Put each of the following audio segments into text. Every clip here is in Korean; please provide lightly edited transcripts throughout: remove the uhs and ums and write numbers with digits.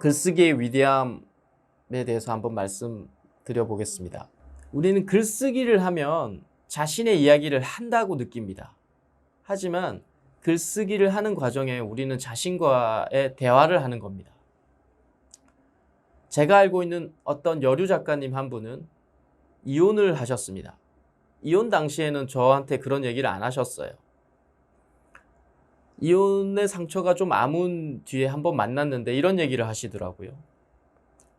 글쓰기의 위대함에 대해서 한번 말씀드려 보겠습니다. 우리는 글쓰기를 하면 자신의 이야기를 한다고 느낍니다. 하지만 글쓰기를 하는 과정에 우리는 자신과의 대화를 하는 겁니다. 제가 알고 있는 어떤 여류 작가님 한 분은 이혼을 하셨습니다. 이혼 당시에는 저한테 그런 얘기를 안 하셨어요. 이혼의 상처가 좀 아문 뒤에 한번 만났는데 이런 얘기를 하시더라고요.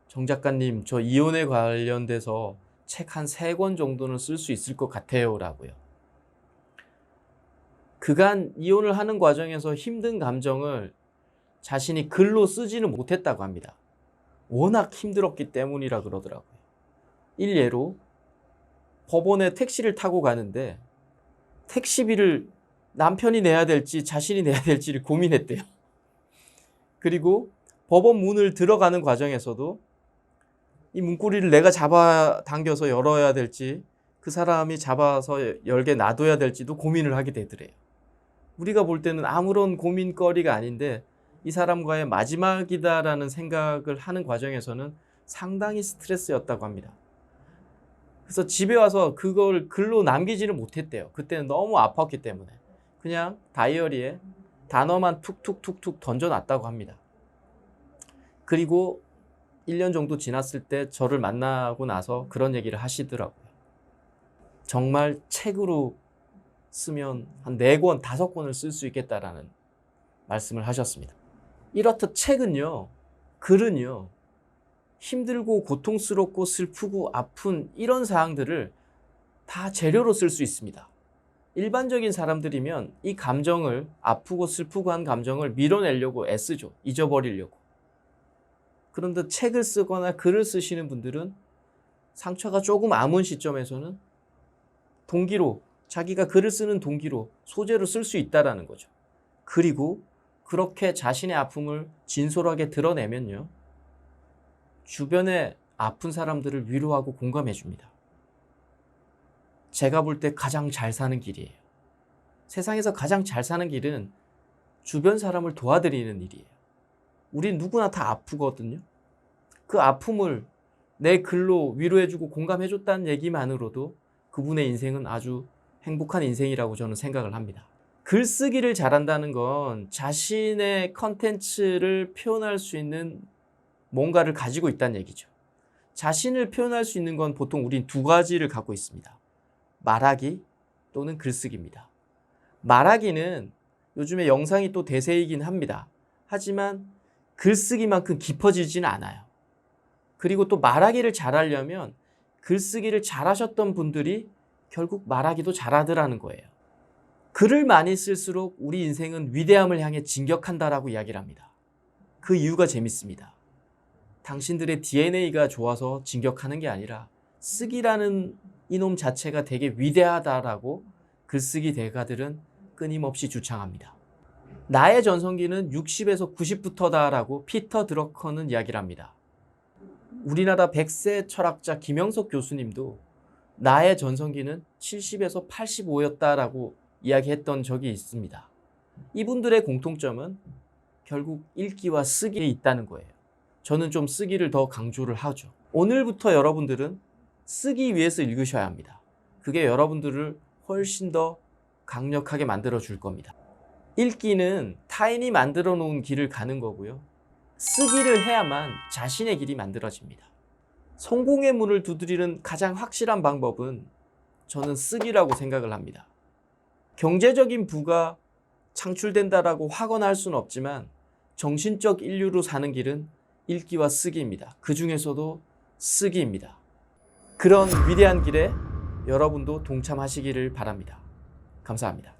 정 작가님, 저 이혼에 관련돼서 책 한 3권 정도는 쓸 수 있을 것 같아요 라고요. 그간 이혼을 하는 과정에서 힘든 감정을 자신이 글로 쓰지는 못했다고 합니다. 워낙 힘들었기 때문이라 그러더라고요. 일례로 법원에 택시를 타고 가는데 택시비를 남편이 내야 될지 자신이 내야 될지를 고민했대요. 그리고 법원 문을 들어가는 과정에서도 이 문고리를 내가 잡아당겨서 열어야 될지 그 사람이 잡아서 열게 놔둬야 될지도 고민을 하게 되더래요. 우리가 볼 때는 아무런 고민거리가 아닌데 이 사람과의 마지막이다라는 생각을 하는 과정에서는 상당히 스트레스였다고 합니다. 그래서 집에 와서 그걸 글로 남기지를 못했대요. 그때는 너무 아팠기 때문에. 그냥 다이어리에 단어만 툭툭툭툭 던져놨다고 합니다. 그리고 1년 정도 지났을 때 저를 만나고 나서 그런 얘기를 하시더라고요. 정말 책으로 쓰면 한 4권, 5권을 쓸 수 있겠다라는 말씀을 하셨습니다. 이렇듯 책은요, 글은요, 힘들고 고통스럽고 슬프고 아픈 이런 사항들을 다 재료로 쓸 수 있습니다. 일반적인 사람들이면 이 감정을, 아프고 슬프고 한 감정을 밀어내려고 애쓰죠. 잊어버리려고. 그런데 책을 쓰거나 글을 쓰시는 분들은 상처가 조금 아문 시점에서는 동기로, 자기가 글을 쓰는 동기로, 소재로 쓸 수 있다는 거죠. 그리고 그렇게 자신의 아픔을 진솔하게 드러내면요, 주변에 아픈 사람들을 위로하고 공감해 줍니다. 제가 볼 때 가장 잘 사는 길이에요. 세상에서 가장 잘 사는 길은 주변 사람을 도와드리는 일이에요. 우린 누구나 다 아프거든요. 그 아픔을 내 글로 위로해주고 공감해줬다는 얘기만으로도 그분의 인생은 아주 행복한 인생이라고 저는 생각을 합니다. 글쓰기를 잘한다는 건 자신의 컨텐츠를 표현할 수 있는 뭔가를 가지고 있다는 얘기죠. 자신을 표현할 수 있는 건 보통 우린 2가지를 갖고 있습니다. 말하기 또는 글쓰기입니다. 말하기는 요즘에 영상이 또 대세이긴 합니다. 하지만 글쓰기만큼 깊어지지는 않아요. 그리고 또 말하기를 잘하려면 글쓰기를 잘하셨던 분들이 결국 말하기도 잘하더라는 거예요. 글을 많이 쓸수록 우리 인생은 위대함을 향해 진격한다라고 이야기를 합니다. 그 이유가 재밌습니다. 당신들의 DNA가 좋아서 진격하는 게 아니라 쓰기라는 이놈 자체가 되게 위대하다라고 글쓰기 대가들은 끊임없이 주창합니다. 나의 전성기는 60에서 90부터다라고 피터 드러커는 이야기를 합니다. 우리나라 100세 철학자 김영석 교수님도 나의 전성기는 70에서 85였다라고 이야기했던 적이 있습니다. 이분들의 공통점은 결국 읽기와 쓰기에 있다는 거예요. 저는 좀 쓰기를 더 강조를 하죠. 오늘부터 여러분들은 쓰기 위해서 읽으셔야 합니다. 그게 여러분들을 훨씬 더 강력하게 만들어 줄 겁니다. 읽기는 타인이 만들어 놓은 길을 가는 거고요. 쓰기를 해야만 자신의 길이 만들어집니다. 성공의 문을 두드리는 가장 확실한 방법은 저는 쓰기라고 생각을 합니다. 경제적인 부가 창출된다라고 확언할 수는 없지만 정신적 인류로 사는 길은 읽기와 쓰기입니다. 그 중에서도 쓰기입니다. 그런 위대한 길에 여러분도 동참하시기를 바랍니다. 감사합니다.